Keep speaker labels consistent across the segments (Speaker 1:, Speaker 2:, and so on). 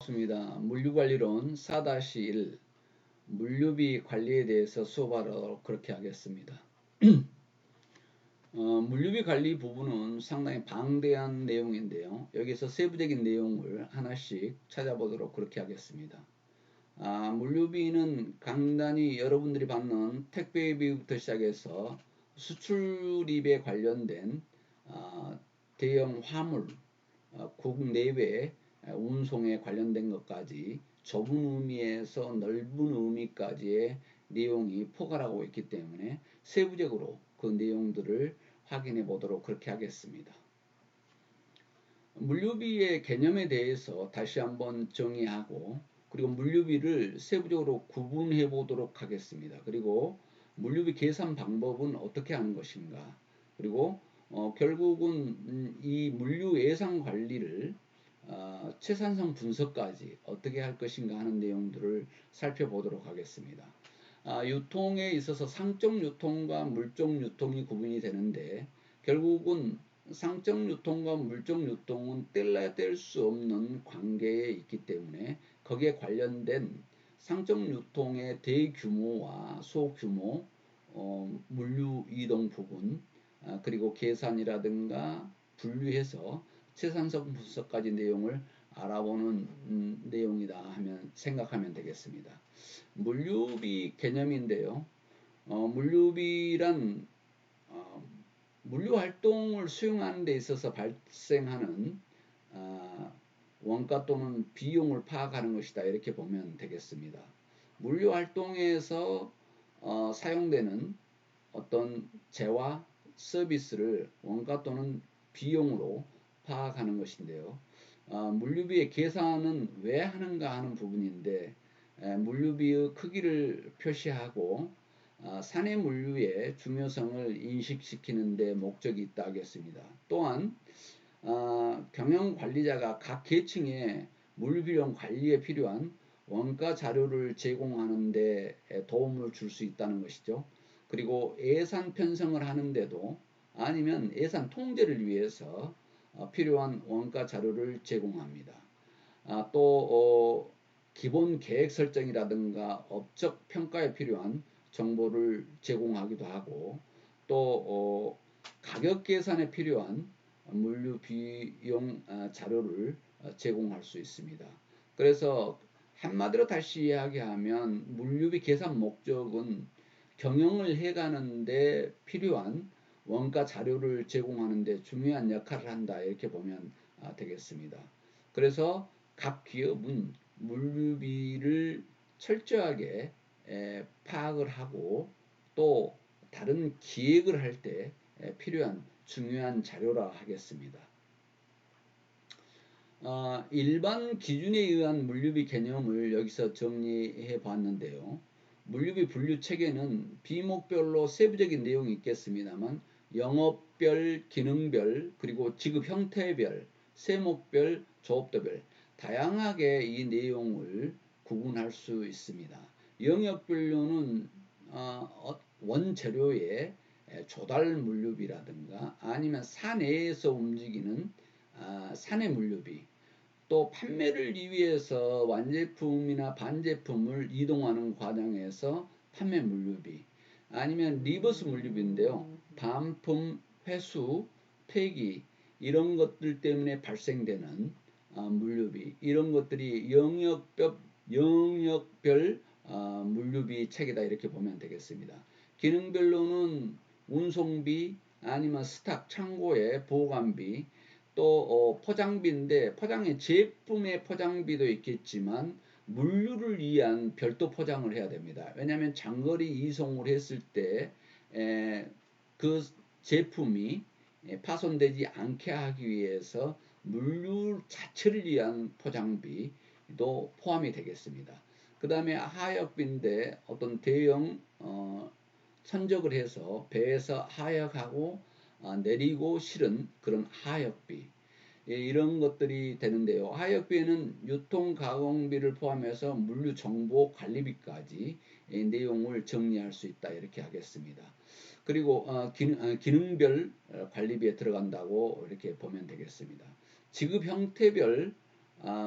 Speaker 1: 반갑습니다. 물류관리론 4-1 물류비 관리에 대해서 수업하도록 그렇게 하겠습니다. 물류비 관리 부분은 상당히 방대한 내용인데요. 여기서 세부적인 내용을 하나씩 찾아보도록 그렇게 하겠습니다. 물류비는 간단히 여러분들이 받는 택배비부터 시작해서 수출입에 관련된 대형 화물, 국내외 운송에 관련된 것까지 좁은 의미에서 넓은 의미까지의 내용이 포괄하고 있기 때문에 세부적으로 그 내용들을 확인해 보도록 그렇게 하겠습니다. 물류비의 개념에 대해서 다시 한번 정의하고, 그리고 물류비를 세부적으로 구분해 보도록 하겠습니다. 그리고 물류비 계산 방법은 어떻게 하는 것인가, 그리고 결국은 이 물류 예산 관리를 채산성 분석까지 어떻게 할 것인가 하는 내용들을 살펴보도록 하겠습니다. 유통에 있어서 상적 유통과 물적 유통이 구분이 되는데, 결국은 상적 유통과 물적 유통은 뗄래야 뗄 수 없는 관계에 있기 때문에 거기에 관련된 상적 유통의 대규모와 소규모 물류 이동 부분, 그리고 계산이라든가 분류해서 채산성 분석까지 내용을 알아보는 내용이다 하면 생각하면 되겠습니다. 물류비 개념인데요. 물류비란 물류 활동을 수행하는 데 있어서 발생하는 원가 또는 비용을 파악하는 것이다, 이렇게 보면 되겠습니다. 물류 활동에서 사용되는 어떤 재화, 서비스를 원가 또는 비용으로 파악하는 것인데요. 물류비의 계산은 왜 하는가 하는 부분인데, 물류비의 크기를 표시하고 사내 물류의 중요성을 인식시키는 데 목적이 있다 하겠습니다. 또한 경영관리자가 각 계층의 물비용 관리에 필요한 원가 자료를 제공하는 데 도움을 줄 수 있다는 것이죠. 그리고 예산 편성을 하는데도, 아니면 예산 통제를 위해서 필요한 원가 자료를 제공합니다. 또 기본 계획 설정이라든가 업적 평가에 필요한 정보를 제공하기도 하고, 또 가격 계산에 필요한 물류 비용 자료를 제공할 수 있습니다. 그래서 한마디로 다시 이야기하면 물류비 계산 목적은 경영을 해가는데 필요한 원가 자료를 제공하는 데 중요한 역할을 한다, 이렇게 보면 되겠습니다. 그래서 각 기업은 물류비를 철저하게 파악을 하고, 또 다른 기획을 할 때 필요한 중요한 자료라 하겠습니다. 일반 기준에 의한 물류비 개념을 여기서 정리해 봤는데요. 물류비 분류 체계는 비목별로 세부적인 내용이 있겠습니다만, 영업별, 기능별, 그리고 지급 형태별, 세목별, 조업도별 다양하게 이 내용을 구분할 수 있습니다. 영역별로는 원재료의 조달 물류비라든가, 아니면 사내에서 움직이는 사내 물류비, 또 판매를 위해서 완제품이나 반제품을 이동하는 과정에서 판매 물류비, 아니면 리버스 물류비인데요. 반품, 회수, 폐기, 이런 것들 때문에 발생되는 물류비, 이런 것들이 영역별 물류비 체계다, 이렇게 보면 되겠습니다. 기능별로는 운송비, 아니면 스탁, 창고의 보관비, 또 포장비인데, 포장의 제품의 포장비도 있겠지만 물류를 위한 별도 포장을 해야 됩니다. 왜냐하면 장거리 이송을 했을 때 그 제품이 파손되지 않게 하기 위해서 물류 자체를 위한 포장비도 포함이 되겠습니다. 그 다음에 하역비인데, 어떤 대형 선적을 해서 배에서 하역하고 내리고 실은 그런 하역비, 이런 것들이 되는데요. 하역비에는 유통가공비를 포함해서 물류정보 관리비까지 내용을 정리할 수 있다, 이렇게 하겠습니다. 그리고 기능별 관리비에 들어간다고 이렇게 보면 되겠습니다. 지급 형태별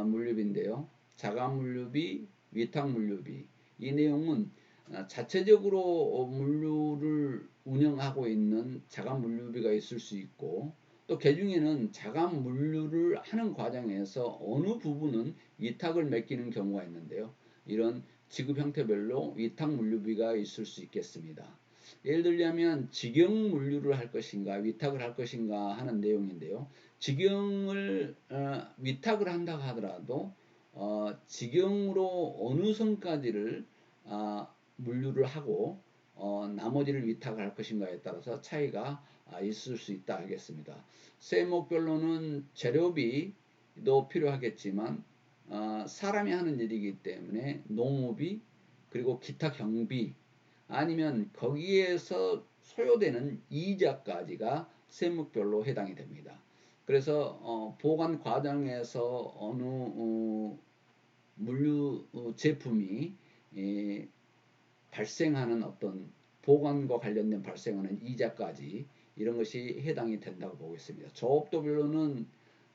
Speaker 1: 물류비인데요. 자가물류비, 위탁물류비. 이 내용은 자체적으로 물류를 운영하고 있는 자가물류비가 있을 수 있고, 또 개중에는 자가물류를 하는 과정에서 어느 부분은 위탁을 맡기는 경우가 있는데요. 이런 지급 형태별로 위탁물류비가 있을 수 있겠습니다. 예를 들자면 직영물류를 할 것인가 위탁을 할 것인가 하는 내용인데요. 직영을 위탁을 한다 하더라도 직영으로 어느 선까지를 물류를 하고 나머지를 위탁을 할 것인가에 따라서 차이가 있을 수 있다 하겠습니다. 세목별로는 재료비도 필요하겠지만 사람이 하는 일이기 때문에 농업이 그리고 기타 경비 아니면 거기에서 소요되는 이자까지가 세목별로 해당이 됩니다. 그래서 보관 과정에서 어느 물류 제품이 발생하는 어떤 보관과 관련된 발생하는 이자까지 이런 것이 해당이 된다고 보고 있습니다. 조업도별로는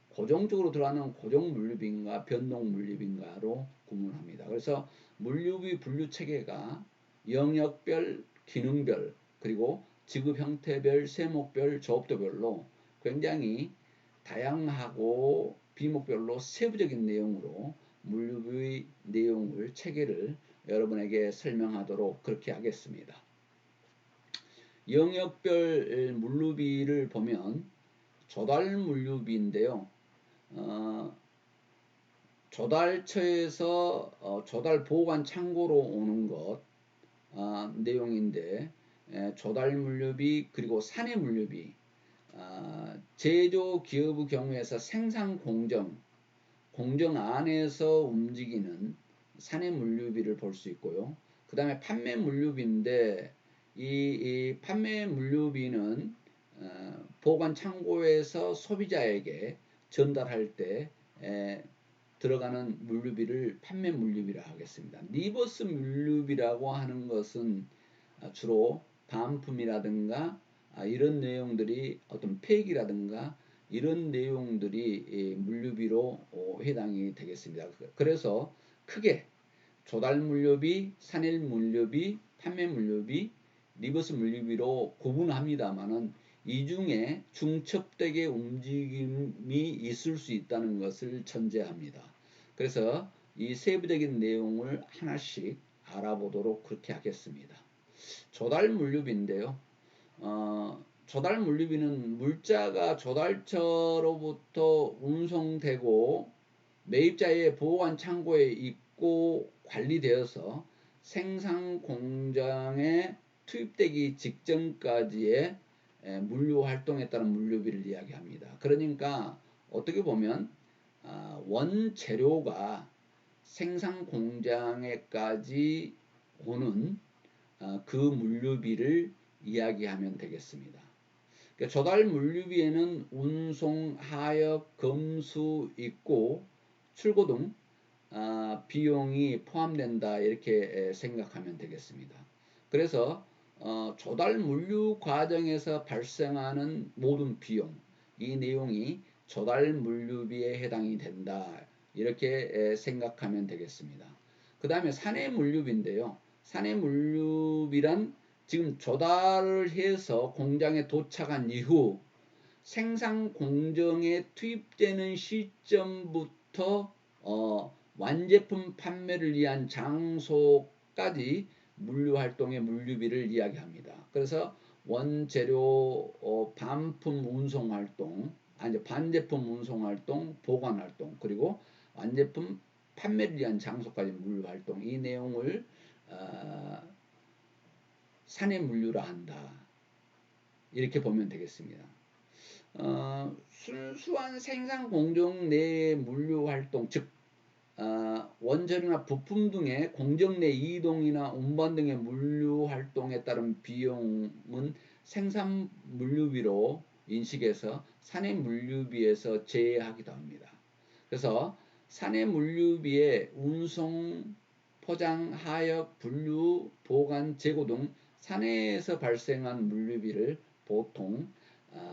Speaker 1: 고정적으로 들어가는 고정물류비인가 변동물류비인가로 구분합니다. 그래서 물류비 분류 체계가 영역별, 기능별, 그리고 지급 형태별, 세목별, 조업도별로 굉장히 다양하고 비목별로 세부적인 내용으로 물류비 내용을 체계를 여러분에게 설명하도록 그렇게 하겠습니다. 영역별 물류비를 보면 조달 물류비인데요. 조달처에서 조달 보관 창고로 오는 것 내용인데 조달 물류비 그리고 사내 물류비 제조 기업의 경우에서 생산 공정 안에서 움직이는 사내 물류비를 볼 수 있고요. 그 다음에 판매 물류비인데 이 판매 물류비는 보관 창고에서 소비자에게 전달할 때 들어가는 물류비를 판매 물류비라 하겠습니다. 리버스 물류비라고 하는 것은 주로 반품이라든가 이런 내용들이 어떤 폐기라든가 이런 내용들이 물류비로 해당이 되겠습니다. 그래서 크게 조달 물류비, 산일 물류비, 판매 물류비, 리버스 물류비로 구분합니다만은 이 중에 중첩되게 움직임이 있을 수 있다는 것을 전제합니다. 그래서 이 세부적인 내용을 하나씩 알아보도록 그렇게 하겠습니다. 조달 물류비인데요. 조달 물류비는 물자가 조달처로부터 운송되고 매입자의 보관 창고에 있고 관리되어서 생산 공장에 투입되기 직전까지의 물류 활동에 따른 물류비를 이야기합니다. 그러니까 어떻게 보면 원재료가 생산 공장에까지 오는 그 물류비를 이야기하면 되겠습니다. 그러니까 조달 물류비에는 운송, 하역, 검수 있고 출고 등 비용이 포함된다 이렇게 생각하면 되겠습니다. 그래서 조달 물류 과정에서 발생하는 모든 비용 이 내용이 조달 물류비에 해당이 된다 이렇게 생각하면 되겠습니다. 그 다음에 사내 물류비인데요. 사내 물류비란 지금 조달을 해서 공장에 도착한 이후 생산 공정에 투입되는 시점부터 완제품 판매를 위한 장소까지 물류활동의 물류비를 이야기합니다. 그래서 원재료 반품 운송활동, 반제품 운송활동, 보관활동, 그리고 완제품 판매를 위한 장소까지 물류활동 이 내용을 사내 물류라 한다. 이렇게 보면 되겠습니다. 순수한 생산 공정 내의 물류 활동, 즉 원재료나 부품 등의 공정 내 이동이나 운반 등의 물류 활동에 따른 비용은 생산 물류비로 인식해서 사내 물류비에서 제외하기도 합니다. 그래서 사내 물류비에 운송, 포장, 하역, 분류, 보관, 재고 등 사내에서 발생한 물류비를 보통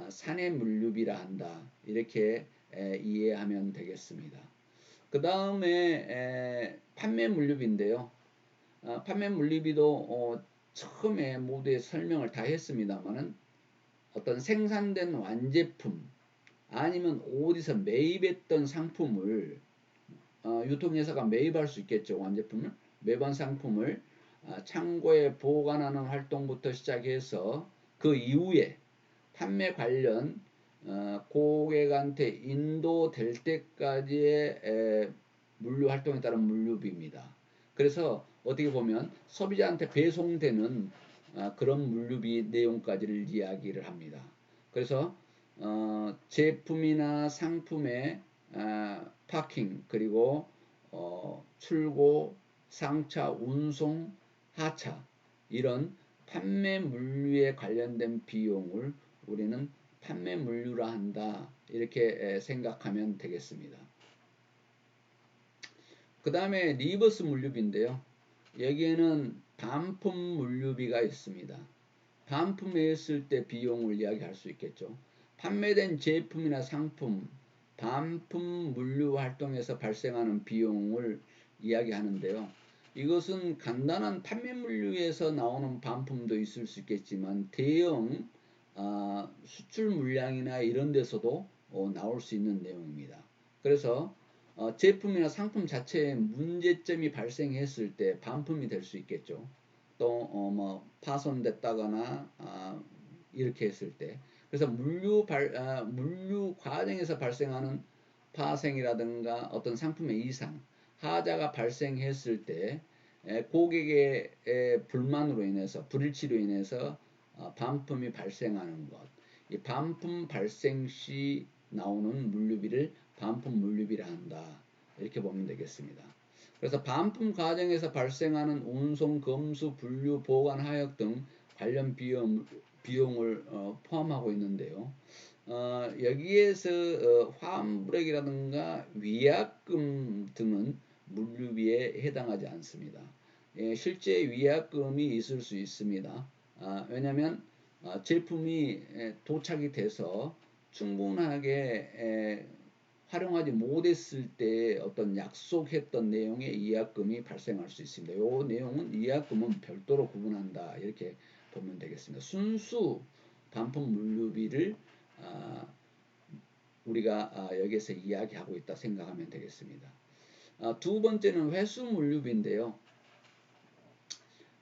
Speaker 1: 사내 물류비라 한다. 이렇게 이해하면 되겠습니다. 그 다음에 판매 물류비인데요. 판매 물류비도 처음에 모두의 설명을 다 했습니다만은 어떤 생산된 완제품 아니면 어디서 매입했던 상품을 유통회사가 매입할 수 있겠죠. 완제품을 매입한 상품을 창고에 보관하는 활동부터 시작해서 그 이후에 판매 관련 고객한테 인도될 때까지의 물류 활동에 따른 물류비입니다. 그래서 어떻게 보면 소비자한테 배송되는 그런 물류비 내용까지를 이야기를 합니다. 그래서 제품이나 상품의 파킹 그리고 출고, 상차, 운송, 하차 이런 판매 물류에 관련된 비용을 우리는 판매 물류라 한다 이렇게 생각하면 되겠습니다. 그 다음에 리버스 물류비인데요. 여기에는 반품 물류비가 있습니다. 반품했을 때 비용을 이야기할 수 있겠죠. 판매된 제품이나 상품 반품 물류 활동에서 발생하는 비용을 이야기하는데요. 이것은 간단한 판매 물류에서 나오는 반품도 있을 수 있겠지만 대형 수출 물량이나 이런 데서도 나올 수 있는 내용입니다. 그래서 제품이나 상품 자체에 문제점이 발생했을 때 반품이 될 수 있겠죠. 또 뭐 파손됐다거나 이렇게 했을 때 그래서 물류 과정에서 발생하는 파생이라든가 어떤 상품의 이상 하자가 발생했을 때 고객의 불만으로 인해서 불일치로 인해서 반품이 발생하는 것, 이 반품 발생 시 나오는 물류비를 반품 물류비라 한다 이렇게 보면 되겠습니다. 그래서 반품 과정에서 발생하는 운송, 검수, 분류, 보관, 하역 등 관련 비용을 포함하고 있는데요. 여기에서 화환불액이라든가 위약금 등은 물류비에 해당하지 않습니다. 실제 위약금이 있을 수 있습니다. 왜냐하면 제품이 도착이 돼서 충분하게 활용하지 못했을 때 어떤 약속했던 내용의 위약금이 발생할 수 있습니다. 이 내용은 위약금은 별도로 구분한다 이렇게 보면 되겠습니다. 순수 반품 물류비를 우리가 여기서 이야기하고 있다 생각하면 되겠습니다. 두 번째는 회수 물류비인데요.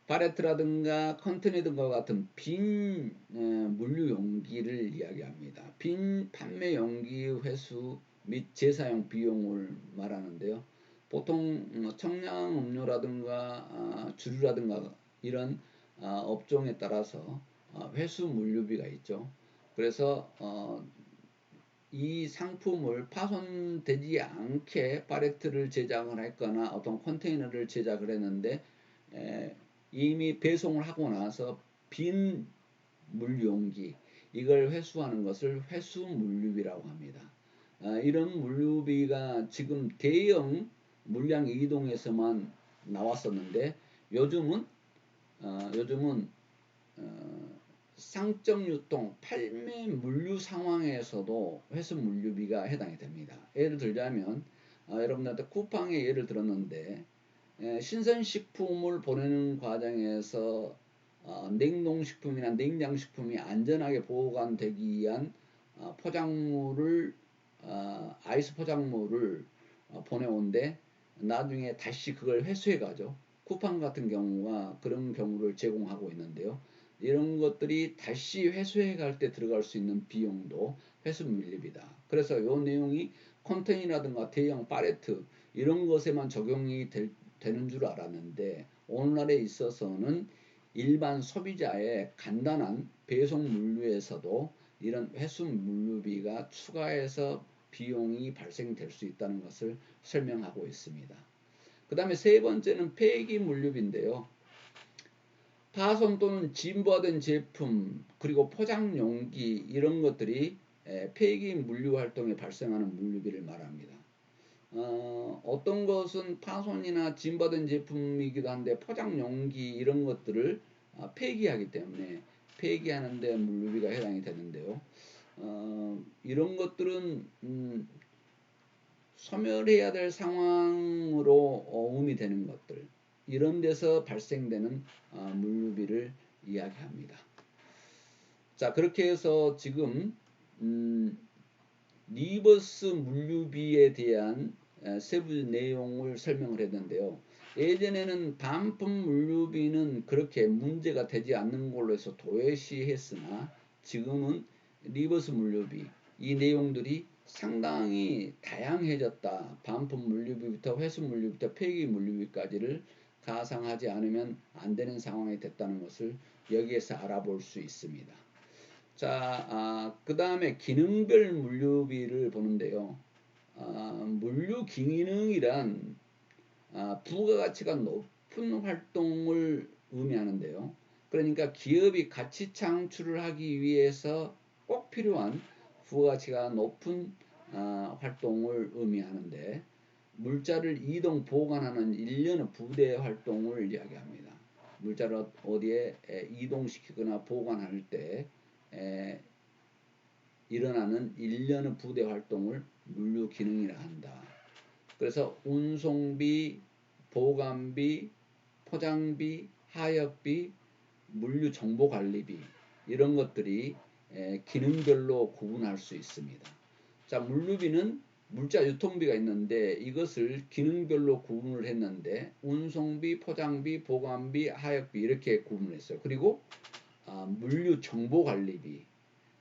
Speaker 1: 팔레트라든가 컨테이너 등과 같은 빈 물류 용기를 이야기합니다. 빈 판매 용기 회수 및 재사용 비용을 말하는데요. 보통 청량음료라든가 주류라든가 이런 업종에 따라서 회수 물류비가 있죠. 그래서 이 상품을 파손되지 않게 팔레트를 제작을 했거나 어떤 컨테이너를 제작을 했는데 이미 배송을 하고 나서 빈 물용기 이걸 회수하는 것을 회수 물류비라고 합니다. 이런 물류비가 지금 대형 물량 이동에서만 나왔었는데 요즘은 상점 유통 판매 물류 상황에서도 회수 물류비가 해당이 됩니다. 예를 들자면 여러분들한테 쿠팡의 예를 들었는데 신선식품을 보내는 과정에서 냉동식품이나 냉장식품이 안전하게 보관되기 위한 포장물을 아이스 포장물을 보내온데 나중에 다시 그걸 회수해 가죠. 쿠팡 같은 경우가 그런 경우를 제공하고 있는데요. 이런 것들이 다시 회수해 갈 때 들어갈 수 있는 비용도 회수 물류비다. 그래서 이 내용이 컨테이너라든가 대형 팔레트 이런 것에만 적용이 되는 줄 알았는데 오늘날에 있어서는 일반 소비자의 간단한 배송 물류에서도 이런 회수 물류비가 추가해서 비용이 발생될 수 있다는 것을 설명하고 있습니다. 그 다음에 세 번째는 폐기 물류비인데요. 파손 또는 진부화된 제품 그리고 포장 용기 이런 것들이 폐기 물류 활동에 발생하는 물류비를 말합니다. 어떤 것은 파손이나 진부화된 제품이기도 한데 포장 용기 이런 것들을 폐기하기 때문에 폐기하는 데 물류비가 해당이 되는데요. 이런 것들은 소멸해야 될 상황으로 의미되는 것들, 이런 데서 발생되는 물류비를 이야기합니다. 자, 그렇게 해서 지금 리버스 물류비에 대한 세부 내용을 설명을 했는데요. 예전에는 반품 물류비는 그렇게 문제가 되지 않는 걸로 해서 도외시했으나 지금은 리버스 물류비, 이 내용들이 상당히 다양해졌다. 반품 물류비부터 회수 물류비부터 폐기 물류비까지를 가상하지 않으면 안 되는 상황이 됐다는 것을 여기에서 알아볼 수 있습니다. 자, 그 다음에 기능별 물류비를 보는데요. 물류 기능이란 부가가치가 높은 활동을 의미하는데요. 그러니까 기업이 가치 창출을 하기 위해서 꼭 필요한 부가가치가 높은 활동을 의미하는데, 물자를 이동 보관하는 일련의 부대 활동을 이야기합니다. 물자를 어디에 이동시키거나 보관할 때 일어나는 일련의 부대 활동을 물류 기능이라 한다. 그래서 운송비, 보관비, 포장비, 하역비, 물류 정보관리비, 이런 것들이 기능별로 구분할 수 있습니다. 자, 물류비는 물자 유통비가 있는데 이것을 기능별로 구분을 했는데 운송비, 포장비, 보관비, 하역비 이렇게 구분했어요. 그리고 물류 정보관리비,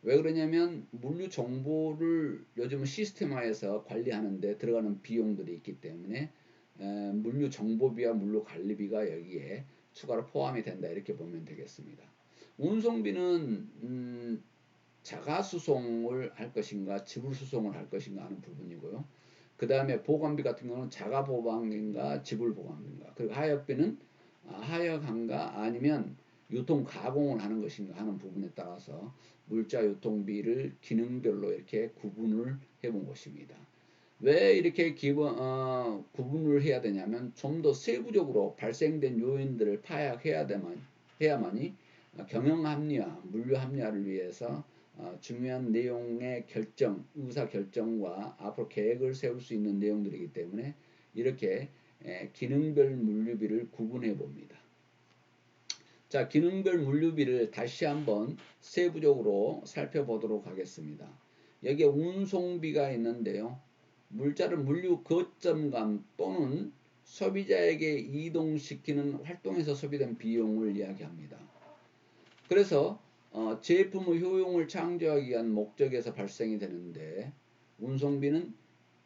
Speaker 1: 왜 그러냐면 물류 정보를 요즘은 시스템화해서 관리하는데 들어가는 비용들이 있기 때문에 물류 정보비와 물류 관리비가 여기에 추가로 포함이 된다, 이렇게 보면 되겠습니다. 운송비는 자가 수송을 할 것인가 지불 수송을 할 것인가 하는 부분이고요. 그 다음에 보관비 같은 경우는 자가 보관인가 지불 보관인가, 그리고 하역비는 하역한가 아니면 유통 가공을 하는 것인가 하는 부분에 따라서 물자 유통비를 기능별로 이렇게 구분을 해본 것입니다. 왜 이렇게 구분을 해야 되냐면 좀 더 세부적으로 발생된 요인들을 해야만이 경영 합리화, 물류 합리화를 위해서 중요한 내용의 의사 결정과 앞으로 계획을 세울 수 있는 내용들이기 때문에 이렇게 기능별 물류비를 구분해 봅니다. 자, 기능별 물류비를 다시 한번 세부적으로 살펴보도록 하겠습니다. 여기에 운송비가 있는데요. 물자를 물류 거점간 또는 소비자에게 이동시키는 활동에서 소비된 비용을 이야기합니다. 그래서 제품의 효용을 창조하기 위한 목적에서 발생이 되는데, 운송비는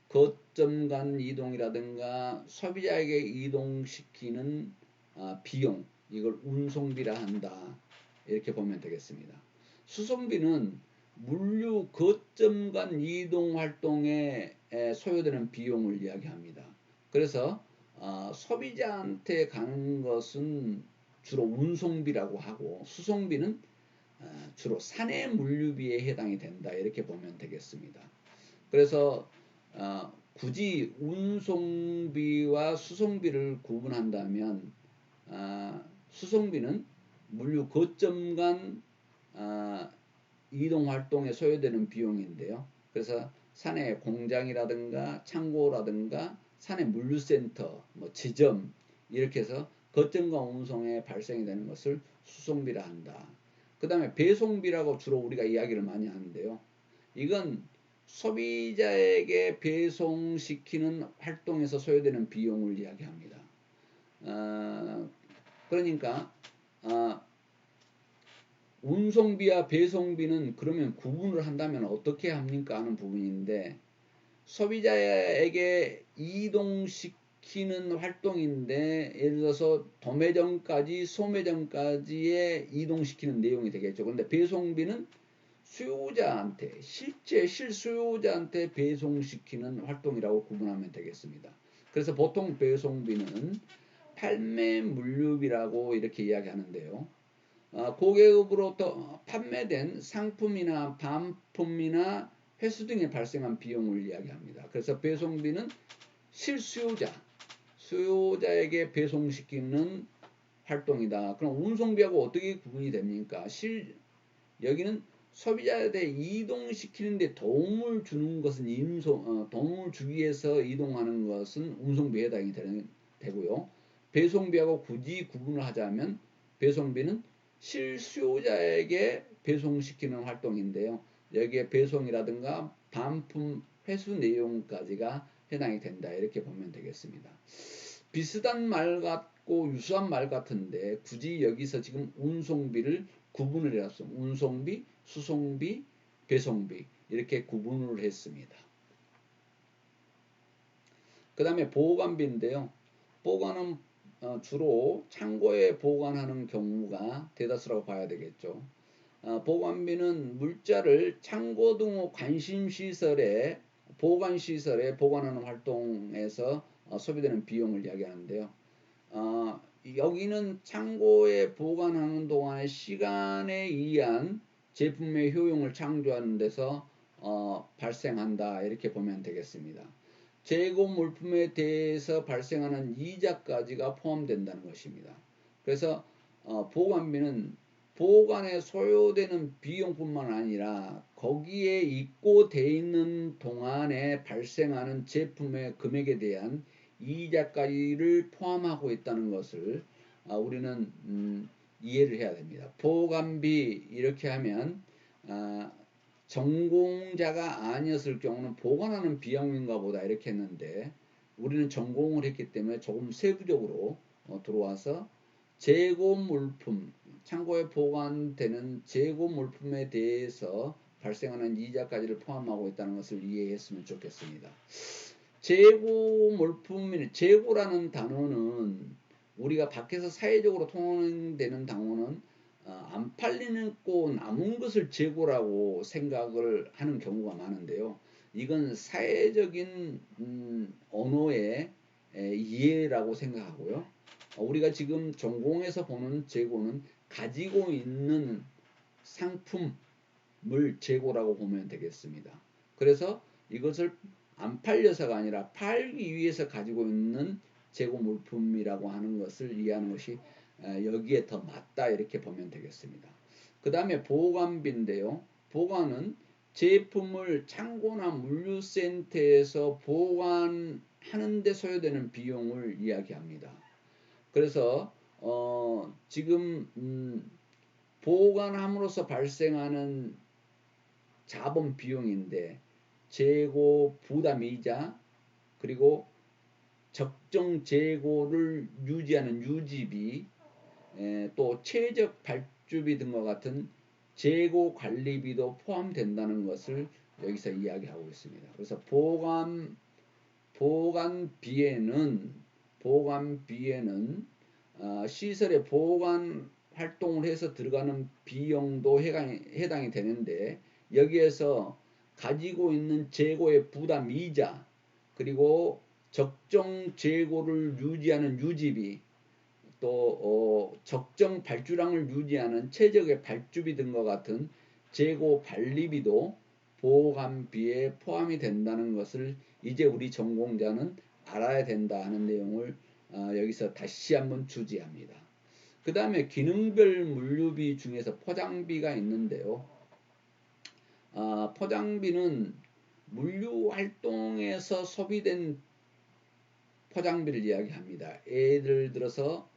Speaker 1: 거점 간 이동이라든가 소비자에게 이동시키는 비용, 이걸 운송비라 한다, 이렇게 보면 되겠습니다. 수송비는 물류 거점 간 이동 활동에 소요되는 비용을 이야기합니다. 그래서 소비자한테 가는 것은 주로 운송비라고 하고, 수송비는 주로 사내 물류비에 해당이 된다, 이렇게 보면 되겠습니다. 그래서 굳이 운송비와 수송비를 구분한다면 수송비는 물류 거점 간 이동 활동에 소요되는 비용인데요. 그래서 사내 공장이라든가 창고라든가 사내 물류센터, 지점, 이렇게 해서 거점과 운송에 발생이 되는 것을 수송비라 한다. 그 다음에 배송비라고 주로 우리가 이야기를 많이 하는데요. 이건 소비자에게 배송시키는 활동에서 소요되는 비용을 이야기합니다. 그러니까 운송비와 배송비는 그러면 구분을 한다면 어떻게 합니까 하는 부분인데, 소비자에게 이동시키는 활동인데 예를 들어서 도매점까지 소매점까지의 이동시키는 내용이 되겠죠. 그런데 배송비는 수요자한테, 실제 실수요자한테 배송시키는 활동이라고 구분하면 되겠습니다. 그래서 보통 배송비는 판매 물류비라고 이렇게 이야기하는데요. 고객으로부터 판매된 상품이나 반품이나 회수 등에 발생한 비용을 이야기합니다. 그래서 배송비는 수요자에게 배송시키는 활동이다. 그럼 운송비하고 어떻게 구분이 됩니까? 여기는 소비자에 대해 이동시키는데 도움을 주는 것은 도움을 주기 위해서 이동하는 것은 운송비에 해당이 되고요. 배송비하고 굳이 구분을 하자면 배송비는 실수요자에게 배송시키는 활동인데요. 여기에 배송이라든가 반품 회수 내용까지가 해당이 된다. 이렇게 보면 되겠습니다. 비슷한 말 같고 유사한 말 같은데 굳이 여기서 지금 운송비를 구분을 해놨어. 운송비, 수송비, 배송비 이렇게 구분을 했습니다. 그 다음에 보관비인데요. 보관은 주로 창고에 보관하는 경우가 대다수라고 봐야 되겠죠. 보관비는 물자를 창고 등 관심시설에 보관시설에 보관하는 활동에서 소비되는 비용을 이야기하는데요. 여기는 창고에 보관하는 동안의 시간에 의한 제품의 효용을 창조하는 데서 발생한다 이렇게 보면 되겠습니다. 재고 물품에 대해서 발생하는 이자까지가 포함된다는 것입니다. 그래서 보관비는 보관에 소요되는 비용뿐만 아니라 거기에 입고되어 있는 동안에 발생하는 제품의 금액에 대한 이자까지를 포함하고 있다는 것을 우리는 이해를 해야 됩니다. 보관비 이렇게 하면 전공자가 아니었을 경우는 보관하는 비용인가 보다 이렇게 했는데 우리는 전공을 했기 때문에 조금 세부적으로 들어와서 재고 물품, 창고에 보관되는 재고 물품에 대해서 발생하는 이자까지를 포함하고 있다는 것을 이해했으면 좋겠습니다. 재고 물품, 재고라는 단어는 우리가 밖에서 사회적으로 통용되는 단어는 안 팔리는 고 남은 것을 재고라고 생각을 하는 경우가 많은데요. 이건 사회적인 언어의 이해라고 생각하고요. 우리가 지금 전공에서 보는 재고는 가지고 있는 상품을 재고라고 보면 되겠습니다. 그래서 이것을 안 팔려서가 아니라 팔기 위해서 가지고 있는 재고 물품이라고 하는 것을 이해하는 것이 여기에 더 맞다 이렇게 보면 되겠습니다. 그 다음에 보관비인데요. 보관은 제품을 창고나 물류센터에서 보관하는 데 소요되는 비용을 이야기합니다. 그래서 지금 보관함으로써 발생하는 자본 비용인데 재고 부담이자 그리고 적정 재고를 유지하는 유지비 또 최적 발주비 등과 같은 재고 관리비도 포함된다는 것을 여기서 이야기하고 있습니다. 그래서 보관비에는 시설의 보관 활동을 해서 들어가는 비용도 해당이 되는데 여기에서 가지고 있는 재고의 부담이자 그리고 적정 재고를 유지하는 유지비 또 적정 발주량을 유지하는 최적의 발주비 등과 같은 재고 관리비도 보관비에 포함이 된다는 것을 이제 우리 전공자는 알아야 된다 하는 내용을 여기서 다시 한번 주지합니다. 그 다음에 기능별 물류비 중에서 포장비가 있는데요. 포장비는 물류 활동에서 소비된 포장비를 이야기합니다. 예를 들어서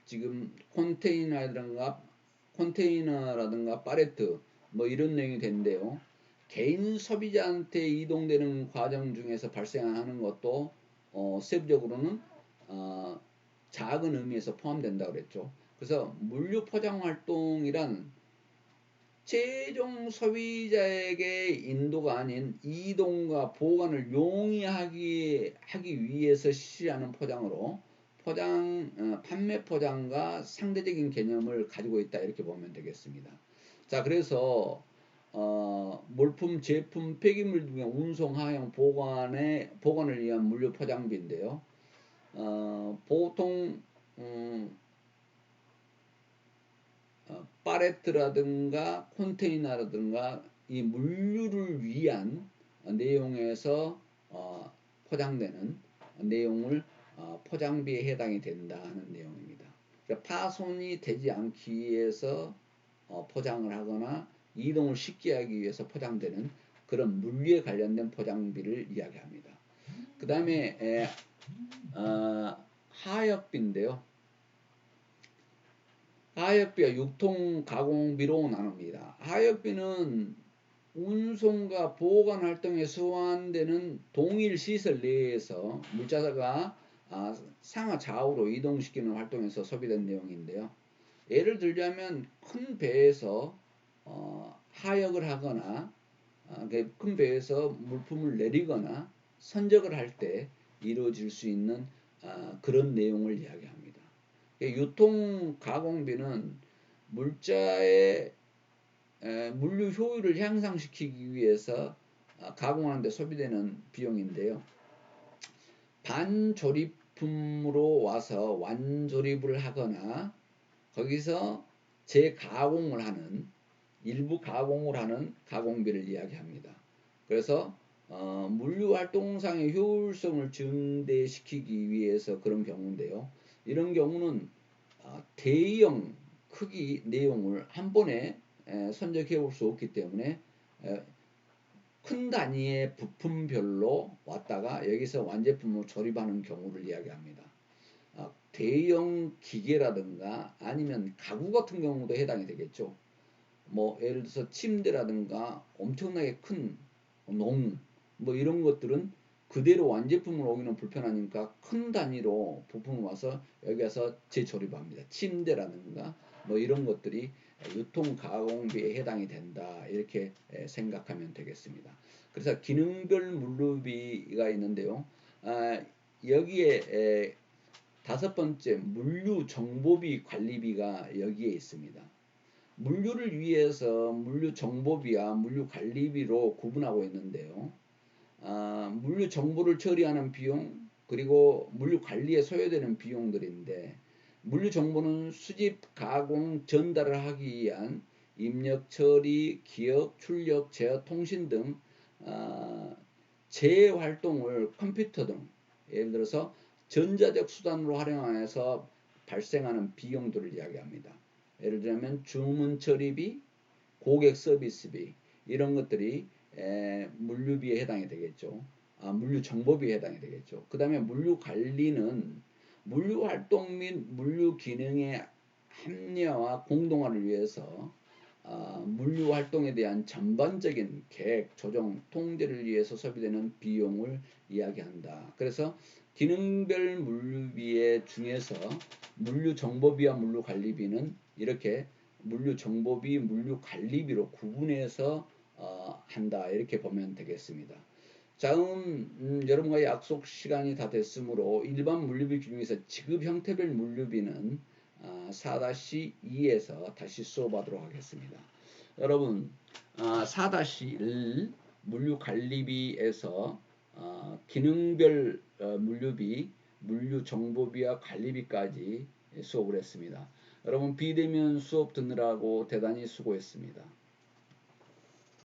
Speaker 1: 지금 컨테이너라든가 팔레트 뭐 이런 내용이 되는데요. 개인 소비자한테 이동되는 과정 중에서 발생하는 것도 세부적으로는 작은 의미에서 포함된다고 그랬죠. 그래서 물류 포장 활동이란 최종 소비자에게 인도가 아닌 이동과 보관을 용이하게 하기 위해서 실시하는 포장으로 판매 포장과 상대적인 개념을 가지고 있다 이렇게 보면 되겠습니다. 자, 그래서 물품, 제품, 폐기물 등의 운송, 하용, 보관을 위한 물류 포장비인데요. 보통 팔레트라든가 컨테이너라든가 이 물류를 위한 내용에서 포장되는 내용을 포장비에 해당이 된다 하는 내용입니다. 그러니까 파손이 되지 않기 위해서 포장을 하거나 이동을 쉽게 하기 위해서 포장되는 그런 물류에 관련된 포장비를 이야기합니다. 그 다음에 하역비인데요. 하역비와 유통가공비로 나눕니다. 하역비는 운송과 보관 활동에 소환되는 동일 시설 내에서 물자가 상하 좌우로 이동시키는 활동에서 소비된 내용인데요. 예를 들자면 큰 배에서 하역을 하거나 큰 배에서 물품을 내리거나 선적을 할 때 이루어질 수 있는 그런 내용을 이야기합니다. 유통가공비는 물자의 물류 효율을 향상시키기 위해서 가공하는 데 소비되는 비용인데요. 반조립품으로 와서 완조립을 하거나 거기서 재가공을 하는 일부 가공을 하는 가공비를 이야기합니다. 그래서 물류 활동상의 효율성을 증대시키기 위해서 그런 경우인데요. 이런 경우는 대형 크기 내용을 한 번에 선적해 올 수 없기 때문에 큰 단위의 부품별로 왔다가 여기서 완제품을 조립하는 경우를 이야기합니다. 대형 기계라든가 아니면 가구 같은 경우도 해당이 되겠죠. 뭐 예를 들어서 침대라든가 엄청나게 큰 농, 뭐 이런 것들은 그대로 완제품으로 오기는 불편하니까 큰 단위로 부품을 와서 여기 와서 재조립합니다. 침대라든가 뭐 이런 것들이 유통가공비에 해당이 된다, 이렇게 생각하면 되겠습니다. 그래서 기능별 물류비가 있는데요. 여기에 다섯 번째 물류 정보비 관리비가 여기에 있습니다. 물류를 위해서 물류 정보비와 물류 관리비로 구분하고 있는데요. 물류 정보를 처리하는 비용, 그리고 물류 관리에 소요되는 비용들인데, 물류 정보는 수집, 가공, 전달을 하기 위한 입력, 처리, 기억, 출력, 제어, 통신 등 재활동을 컴퓨터 등 예를 들어서 전자적 수단으로 활용해서 발생하는 비용들을 이야기합니다. 예를 들면 주문 처리비, 고객 서비스비, 이런 것들이 물류비에 해당이 되겠죠. 물류 정보비에 해당이 되겠죠. 그 다음에 물류 관리는 물류 활동 및 물류 기능의 합리화와 공동화를 위해서 물류 활동에 대한 전반적인 계획, 조정, 통제를 위해서 소비되는 비용을 이야기한다. 그래서 기능별 물류비 중에서 물류 정보비와 물류 관리비는 이렇게 물류 정보비, 물류 관리비로 구분해서 한다, 이렇게 보면 되겠습니다. 다음 여러분과 약속 시간이 다 됐으므로 일반 물류비 중에서 지급 형태별 물류비는 4-2에서 다시 수업하도록 하겠습니다. 여러분 4-1 물류관리비에서 기능별 물류비, 물류정보비와 관리비까지 수업을 했습니다. 여러분 비대면 수업 듣느라고 대단히 수고했습니다.